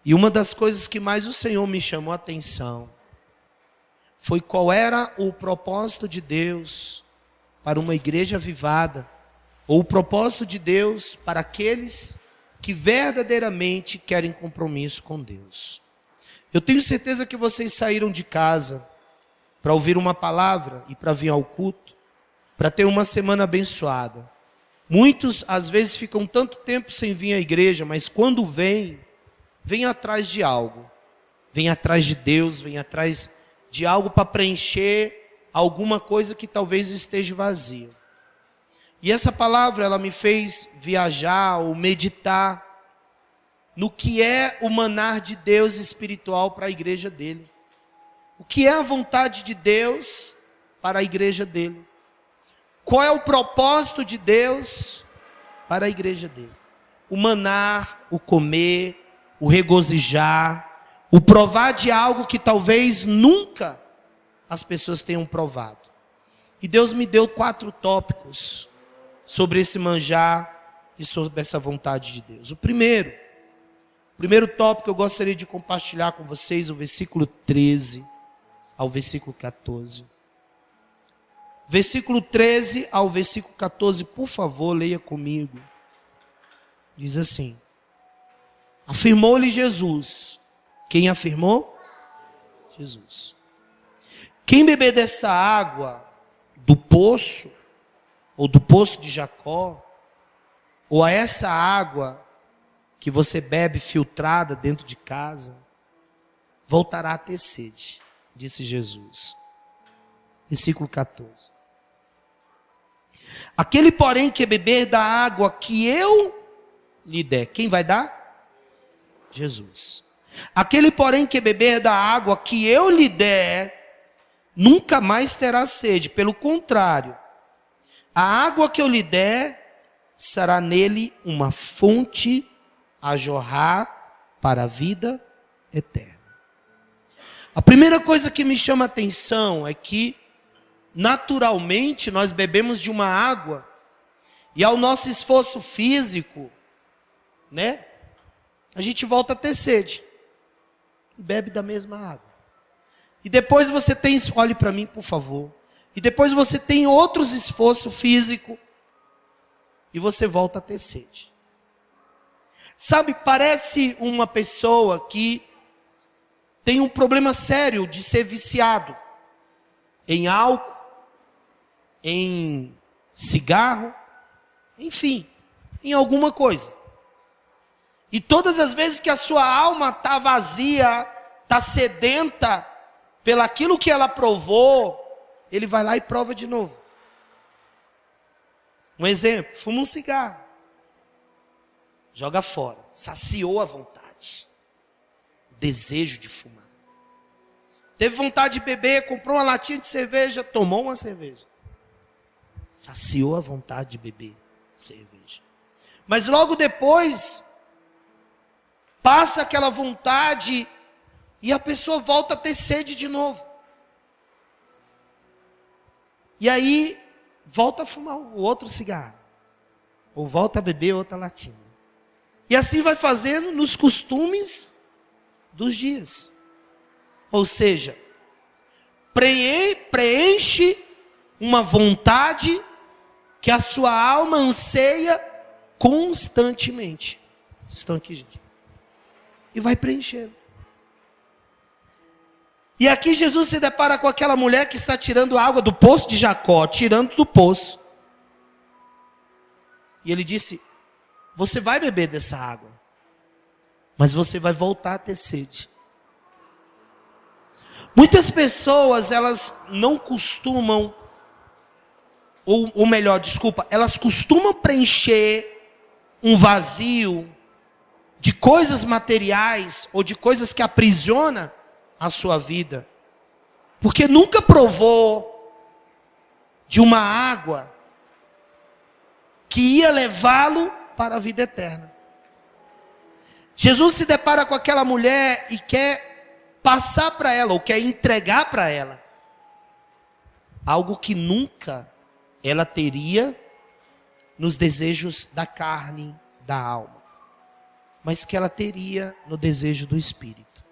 E uma das coisas que mais o Senhor me chamou a atenção foi qual era o propósito de Deus para uma igreja avivada, ou o propósito de Deus para aqueles que verdadeiramente querem compromisso com Deus. Eu tenho certeza que vocês saíram de casa para ouvir uma palavra e para vir ao culto, para ter uma semana abençoada. Muitos às vezes ficam tanto tempo sem vir à igreja, mas quando vem atrás de algo. Vem atrás de Deus, vem atrás de algo para preencher alguma coisa que talvez esteja vazia. E essa palavra, ela me fez viajar ou meditar no que é o manar de Deus espiritual para a igreja dele. O que é a vontade de Deus para a igreja dele. Qual é o propósito de Deus para a igreja dele. O manar, o comer, o regozijar, o provar de algo que talvez nunca as pessoas tenham provado. E Deus me deu 4 tópicos sobre esse manjar e sobre essa vontade de Deus. O primeiro tópico eu gostaria de compartilhar com vocês, o versículo 13 ao versículo 14. Versículo 13 ao versículo 14, por favor, leia comigo. Diz assim: afirmou-lhe Jesus. Quem afirmou? Jesus. Quem beber dessa água do poço, ou do poço de Jacó, ou a essa água que você bebe filtrada dentro de casa, voltará a ter sede, disse Jesus. Versículo 14. Aquele, porém, que beber da água que eu lhe der, quem vai dar? Jesus. Aquele, porém, que beber da água que eu lhe der, nunca mais terá sede. Pelo contrário, a água que eu lhe der será nele uma fonte a jorrar para a vida eterna. A primeira coisa que me chama a atenção é que, naturalmente, nós bebemos de uma água e ao nosso esforço físico, né, a gente volta a ter sede. E bebe da mesma água. E depois você tem, olhe para mim, por favor. E depois você tem outros esforços físicos e você volta a ter sede. Sabe, parece uma pessoa que tem um problema sério de ser viciado em álcool, em cigarro, enfim, em alguma coisa. E todas as vezes que a sua alma está vazia, está sedenta pelaquilo que ela provou, ele vai lá e prova de novo. Um exemplo, fuma um cigarro, joga fora, saciou a vontade, o desejo de fumar. Teve vontade de beber, comprou uma latinha de cerveja, tomou uma cerveja. Saciou a vontade de beber cerveja. Mas logo depois, passa aquela vontade e a pessoa volta a ter sede de novo. E aí, volta a fumar o outro cigarro. Ou volta a beber outra latinha. E assim vai fazendo nos costumes dos dias. Ou seja, preenche uma vontade que a sua alma anseia constantemente. Vocês estão aqui, gente? E vai preenchendo. E aqui Jesus se depara com aquela mulher que está tirando água do poço de Jacó, tirando do poço. E ele disse: você vai beber dessa água, mas você vai voltar a ter sede. Muitas pessoas, elas não costumam, ou melhor, desculpa, elas costumam preencher um vazio de coisas materiais ou de coisas que aprisiona a sua vida, porque nunca provou de uma água que ia levá-lo para a vida eterna. Jesus se depara com aquela mulher e quer passar para ela, ou quer entregar para ela, algo que nunca ela teria nos desejos da carne, da alma. mas que ela teria no desejo do Espírito.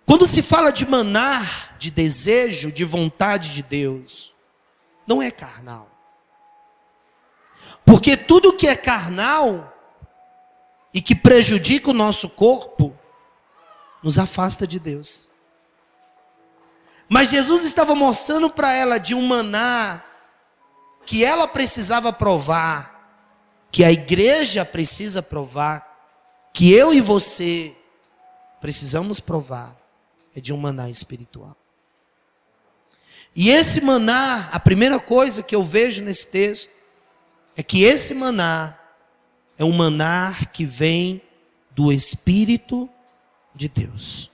Quando se fala de manar, de desejo, de vontade de Deus, não é carnal. Porque tudo que é carnal e que prejudica o nosso corpo, nos afasta de Deus. Mas Jesus estava mostrando para ela de um maná que ela precisava provar, que a igreja precisa provar, que eu e você precisamos provar, é de um maná espiritual. E esse maná, a primeira coisa que eu vejo nesse texto, é que esse maná é um maná que vem do Espírito de Deus.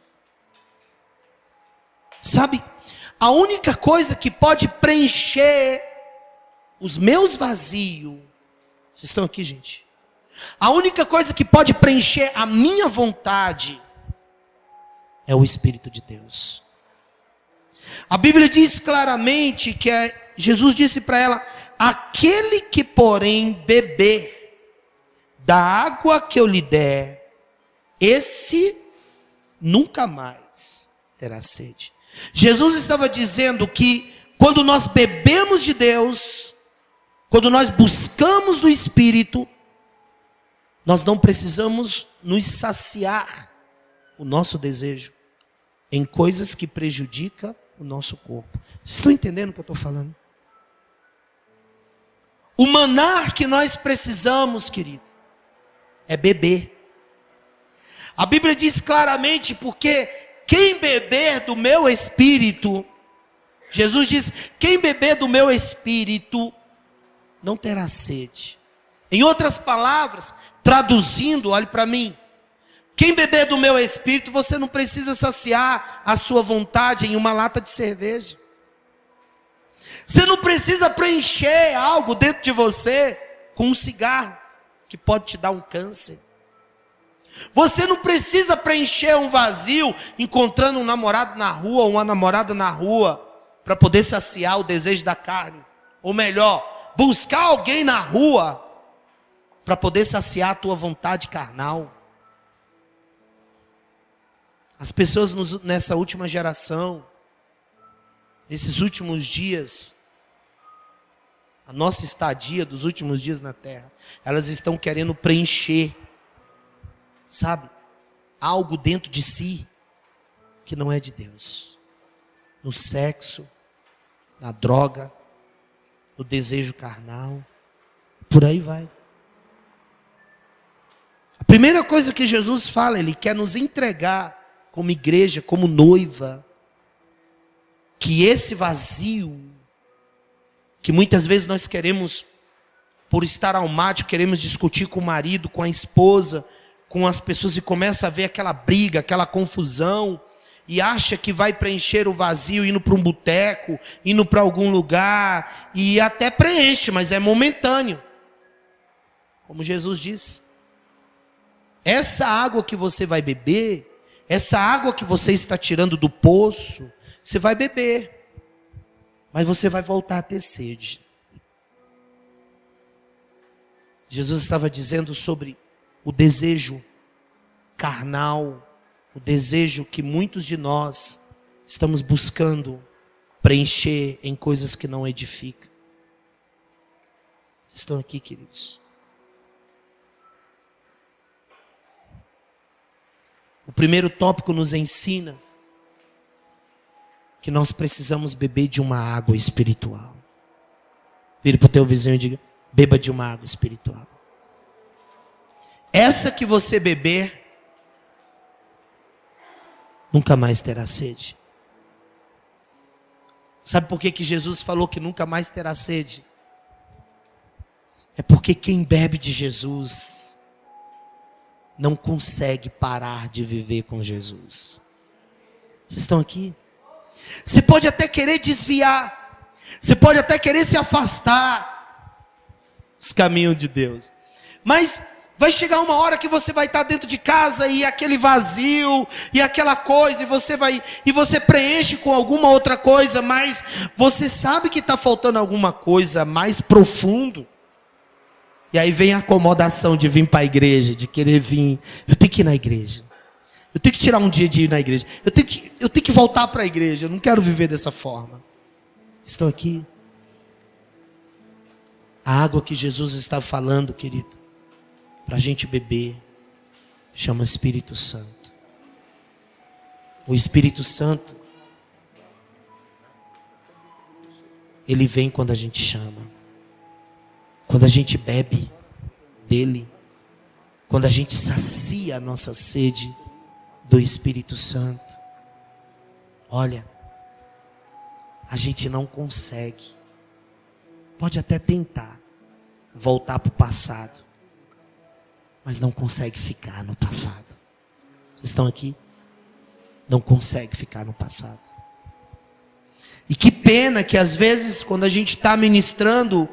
Sabe, a única coisa que pode preencher os meus vazios, vocês estão aqui, gente? A única coisa que pode preencher a minha vontade é o Espírito de Deus. A Bíblia diz claramente que Jesus disse para ela: aquele que porém beber da água que eu lhe der, esse nunca mais terá sede. Jesus estava dizendo que quando nós bebemos de Deus, quando nós buscamos do Espírito, nós não precisamos nos saciar o nosso desejo em coisas que prejudicam o nosso corpo. Vocês estão entendendo o que eu estou falando? O maná que nós precisamos, querido, é beber. A Bíblia diz claramente: porque quem beber do meu espírito, Jesus diz, quem beber do meu espírito não terá sede. Em outras palavras, traduzindo, olhe para mim, quem beber do meu espírito, você não precisa saciar a sua vontade em uma lata de cerveja. Você não precisa preencher algo dentro de você com um cigarro, que pode te dar um câncer. Você não precisa preencher um vazio encontrando um namorado na rua ou uma namorada na rua para poder saciar o desejo da carne. Ou melhor, buscar alguém na rua para poder saciar a tua vontade carnal. As pessoas nessa última geração, nesses últimos dias, a nossa estadia dos últimos dias na terra, elas estão querendo preencher, sabe, algo dentro de si que não é de Deus. No sexo, na droga, no desejo carnal, por aí vai. A primeira coisa que Jesus fala, Ele quer nos entregar como igreja, como noiva, que esse vazio, que muitas vezes nós queremos, por estar almático, queremos discutir com o marido, com a esposa, com as pessoas, e começa a ver aquela briga, aquela confusão, e acha que vai preencher o vazio indo para um boteco, indo para algum lugar, e até preenche, mas é momentâneo. Como Jesus disse, essa água que você vai beber, essa água que você está tirando do poço, você vai beber, mas você vai voltar a ter sede. Jesus estava dizendo sobre o desejo carnal, o desejo que muitos de nós estamos buscando preencher em coisas que não edificam. Vocês estão aqui, queridos? O primeiro tópico nos ensina que nós precisamos beber de uma água espiritual. Vire para o teu vizinho e diga: beba de uma água espiritual. Essa que você beber, nunca mais terá sede. Sabe por que Jesus falou que nunca mais terá sede? É porque quem bebe de Jesus não consegue parar de viver com Jesus. Vocês estão aqui? Você pode até querer desviar, você pode até querer se afastar dos caminhos de Deus, mas vai chegar uma hora que você vai estar dentro de casa e aquele vazio e aquela coisa, e você preenche com alguma outra coisa, mas você sabe que está faltando alguma coisa mais profundo. E aí vem a acomodação de vir para a igreja, de querer vir. Eu tenho que ir na igreja. Eu tenho que tirar um dia de ir na igreja. Eu tenho que voltar para a igreja. Eu não quero viver dessa forma. Estão aqui? A água que Jesus está falando, querido, para a gente beber, chama Espírito Santo. O Espírito Santo, ele vem quando a gente chama. Quando a gente bebe dele. Quando a gente sacia a nossa sede do Espírito Santo. Olha, a gente não consegue. Pode até tentar voltar para o passado, mas não consegue ficar no passado. Vocês estão aqui? Não consegue ficar no passado. E que pena que às vezes quando a gente está ministrando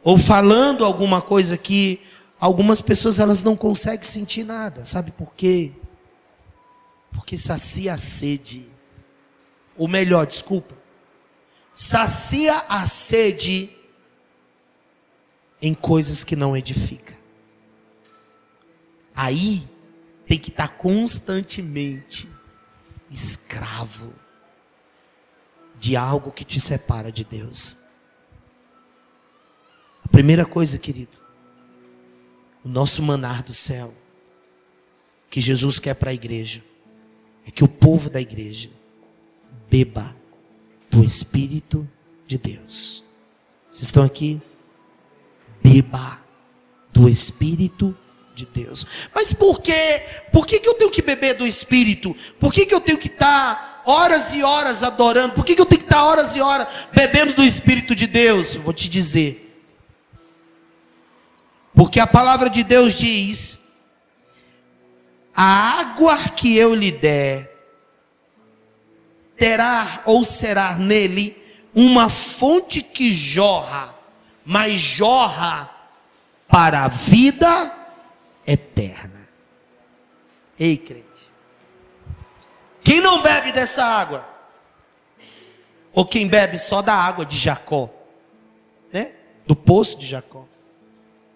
ou falando alguma coisa aqui, algumas pessoas elas não conseguem sentir nada. Sabe por quê? Porque sacia a sede. Ou melhor, desculpa. Sacia a sede em coisas que não edificam. Aí tem que estar constantemente escravo de algo que te separa de Deus. A primeira coisa, querido, o nosso manar do céu, que Jesus quer para a igreja, é que o povo da igreja beba do Espírito de Deus. Vocês estão aqui? Beba do Espírito de Deus. Mas por quê? Por que eu tenho que beber do Espírito? Por que eu tenho que estar horas e horas adorando? Por que eu tenho que estar horas e horas bebendo do Espírito de Deus? Eu vou te dizer. Porque a palavra de Deus diz: a água que eu lhe der, terá ou será nele uma fonte que jorra, mas jorra para a vida eterna. Ei, crente, quem não bebe dessa água? Ou quem bebe só da água de Jacó, né? Do poço de Jacó,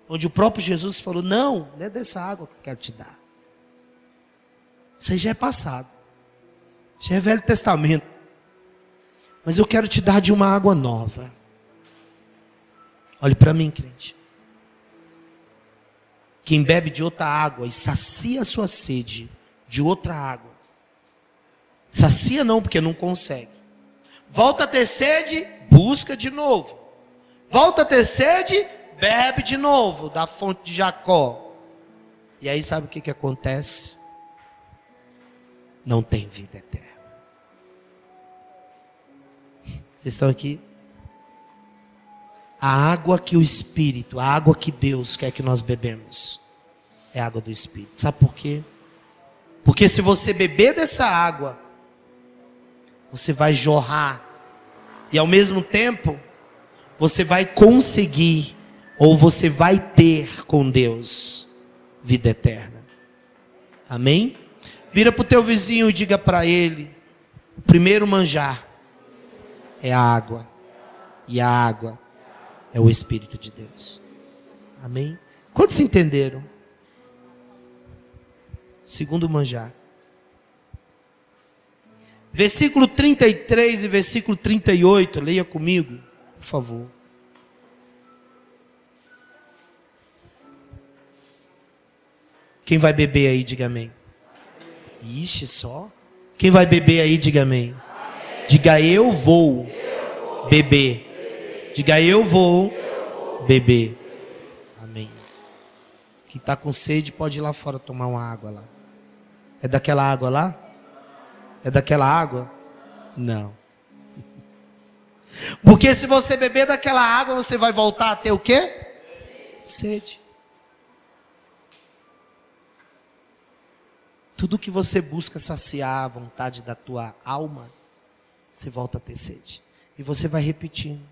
onde o próprio Jesus falou: não é dessa água que eu quero te dar. Isso aí já é passado, já é Velho Testamento. Mas eu quero te dar de uma água nova. Olhe para mim, crente. Quem bebe de outra água e sacia a sua sede de outra água. Sacia não, porque não consegue. Volta a ter sede, busca de novo. Volta a ter sede, bebe de novo da fonte de Jacó. E aí sabe o que acontece? Não tem vida eterna. Vocês estão aqui? A água que o Espírito, a água que Deus quer que nós bebemos, é a água do Espírito. Sabe por quê? Porque se você beber dessa água, você vai jorrar. E ao mesmo tempo, você vai conseguir, ou você vai ter com Deus, vida eterna. Amém? Vira para o teu vizinho e diga para ele: o primeiro manjar é a água. E a água é o Espírito de Deus. Amém? Quantos entenderam? Segundo manjar. Versículo 33 e versículo 38. Leia comigo, por favor. Quem vai beber aí, diga amém. Ixi, só. Quem vai beber aí, diga amém. Diga: eu vou beber. Diga: eu vou beber. Amém. Quem está com sede pode ir lá fora tomar uma água lá. É daquela água lá? É daquela água? Não. Porque se você beber daquela água, você vai voltar a ter o quê? Sede. Tudo que você busca saciar a vontade da tua alma, você volta a ter sede. E você vai repetindo.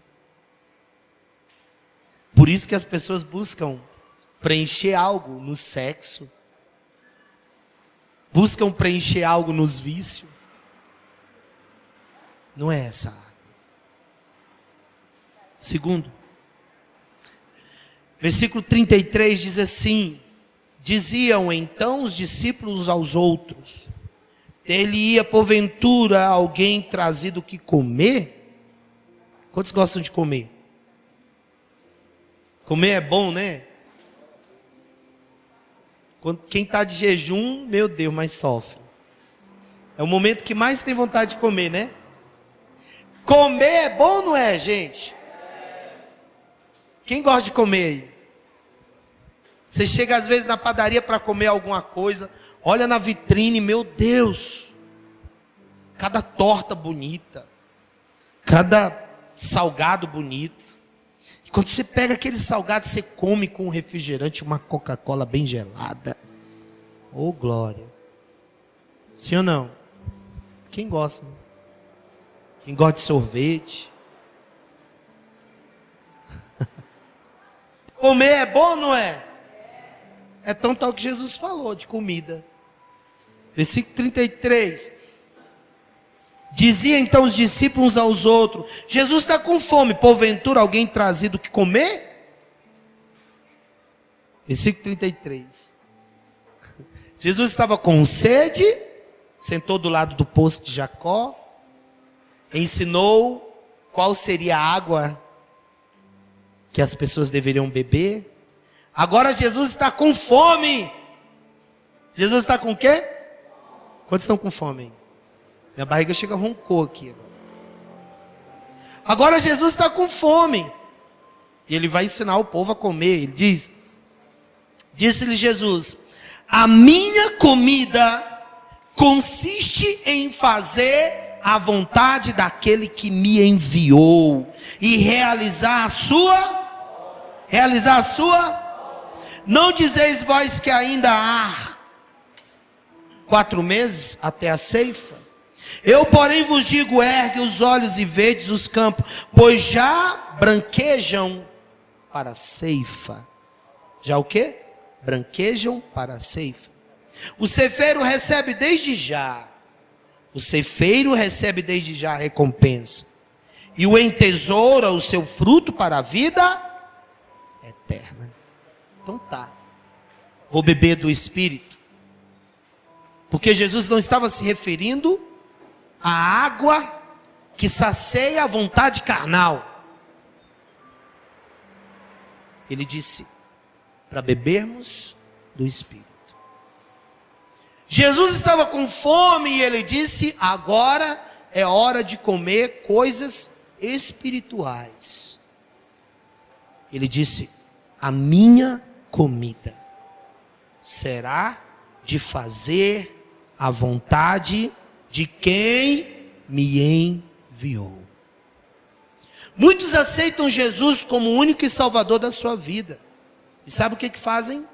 Por isso que as pessoas buscam preencher algo no sexo. Buscam preencher algo nos vícios. Não é essa água. Segundo, Versículo 33 diz assim: diziam então os discípulos aos outros: ter-lhe-ia porventura alguém trazido o que comer? Quantos gostam de comer? Comer é bom, né? Quem está de jejum, meu Deus, mas sofre. É o momento que mais tem vontade de comer, né? Comer é bom ou não é, gente? Quem gosta de comer aí? Você chega às vezes na padaria para comer alguma coisa, olha na vitrine, meu Deus, cada torta bonita, cada salgado bonito. E quando você pega aquele salgado, você come com um refrigerante, uma Coca-Cola bem gelada. Oh, glória. Sim ou não? Quem gosta? Né? Quem gosta de sorvete? Comer é bom ou não é? É tão tal que Jesus falou de comida. Versículo 33. Dizia então os discípulos uns aos outros: Jesus está com fome, porventura alguém trazido o que comer? Versículo 33. Jesus estava com sede, sentou do lado do poço de Jacó, ensinou qual seria a água que as pessoas deveriam beber. Agora Jesus está com fome. Jesus está com o quê? Quantos estão com fome? Minha barriga chega roncou aqui. Agora Jesus está com fome. E ele vai ensinar o povo a comer. Ele diz: disse-lhe Jesus: a minha comida consiste em fazer a vontade daquele que me enviou e realizar a sua. Não dizeis vós que ainda há 4 meses até a ceifa? Eu, porém, vos digo: ergue os olhos e vedes os campos, pois já branquejam para a ceifa. Já o quê? Branquejam para a ceifa. O ceifeiro recebe desde já. O ceifeiro recebe desde já a recompensa. E o entesoura o seu fruto para a vida eterna. Então tá. Vou beber do Espírito. Porque Jesus não estava se referindo à água que sacia a vontade carnal. Ele disse para bebermos do Espírito. Jesus estava com fome e ele disse: agora é hora de comer coisas espirituais. Ele disse: a minha comida será de fazer a vontade de quem me enviou. Muitos aceitam Jesus como o único e salvador da sua vida. E sabe o que fazem?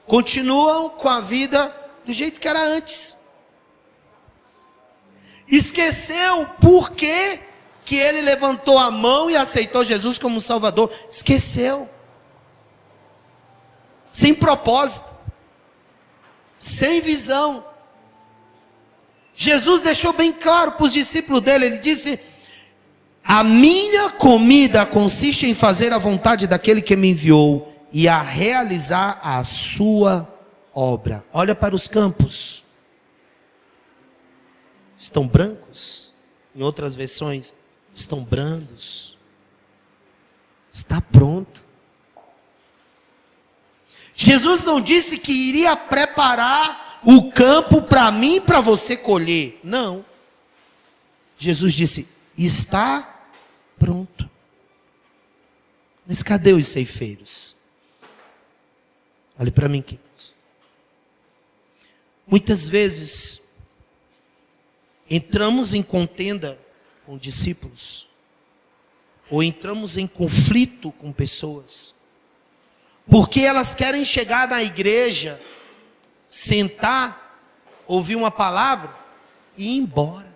Continuam com a vida do jeito que era antes. Esqueceu por que ele levantou a mão e aceitou Jesus como Salvador. Esqueceu. Sem propósito. Sem visão. Jesus deixou bem claro para os discípulos dele. Ele disse: a minha comida consiste em fazer a vontade daquele que me enviou e a realizar a sua obra. Olha para os campos. Estão brancos? Em outras versões, estão brandos. Está pronto. Jesus não disse que iria preparar o campo para mim e para você colher. Não. Jesus disse: está pronto. Mas cadê os ceifeiros? Olhe para mim, queridos. Muitas vezes entramos em contenda com discípulos, ou entramos em conflito com pessoas, porque elas querem chegar na igreja, sentar, ouvir uma palavra e ir embora.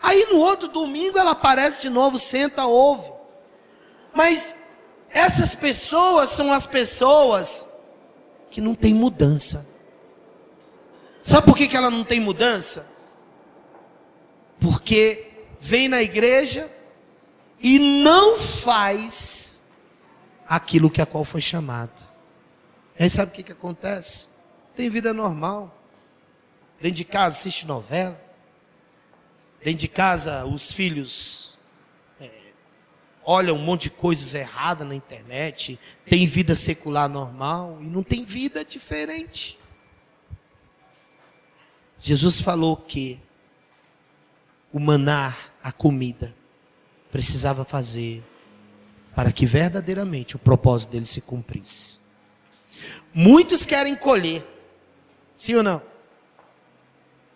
Aí no outro domingo ela aparece de novo, senta, ouve. Mas essas pessoas são as pessoas que não têm mudança. Sabe por que ela não tem mudança? Porque vem na igreja e não faz aquilo que a qual foi chamado. E aí sabe o que acontece? Tem vida normal. Dentro de casa assiste novela. Dentro de casa os filhos olham um monte de coisas erradas na internet. Tem vida secular normal e não tem vida diferente. Jesus falou que o maná, a comida, precisava fazer para que verdadeiramente o propósito dele se cumprisse. Muitos querem colher, sim ou não?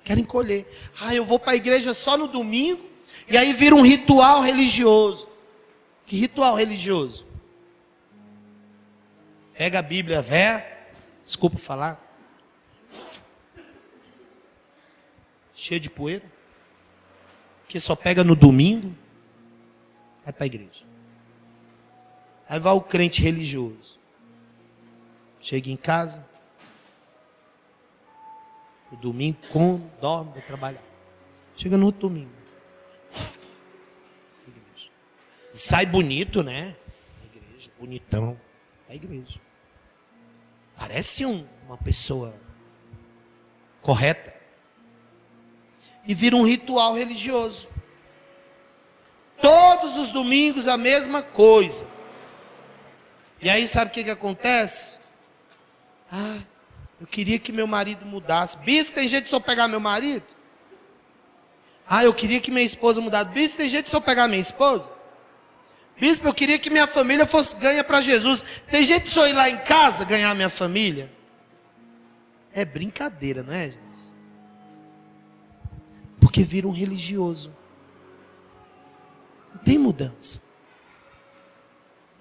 Querem colher. Eu vou para a igreja só no domingo, e aí vira um ritual religioso. Que ritual religioso? Pega a Bíblia, desculpa falar, cheio de poeira, que só pega no domingo, vai para a igreja. Aí vai o crente religioso, chega em casa, no domingo come, dorme, vai trabalhar. Chega no outro domingo, igreja. E sai bonito, né? A igreja, bonitão, a igreja. Parece uma pessoa correta. E vira um ritual religioso. Todos os domingos a mesma coisa. E aí sabe o que acontece? Eu queria que meu marido mudasse. Bispo, tem jeito de só pegar meu marido? Eu queria que minha esposa mudasse. Bispo, tem jeito de só pegar minha esposa? Bispo, eu queria que minha família fosse ganha para Jesus. Tem jeito de só ir lá em casa ganhar minha família? É brincadeira, não é, gente? Porque vira um religioso. Não tem mudança.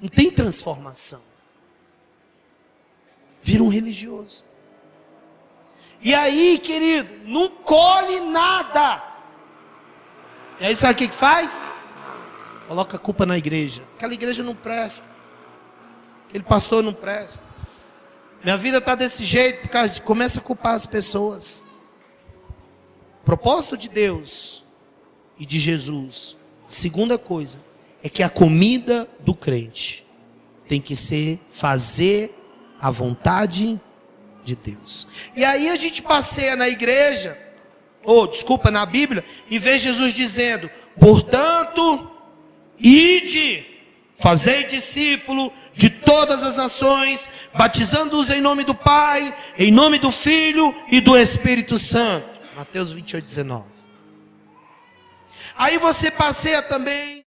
Não tem transformação. Vira um religioso. E aí, querido, não colhe nada. E aí sabe o que faz? Coloca a culpa na igreja. Aquela igreja não presta. Aquele pastor não presta. Minha vida está desse jeito por causa de... Começa a culpar as pessoas. O propósito de Deus e de Jesus, segunda coisa, é que a comida do crente tem que ser fazer a vontade de Deus. E aí a gente passeia na igreja, na Bíblia, e vê Jesus dizendo: portanto, ide, fazei discípulo de todas as nações, batizando-os em nome do Pai, em nome do Filho e do Espírito Santo. Mateus 28, 19. Aí você passeia também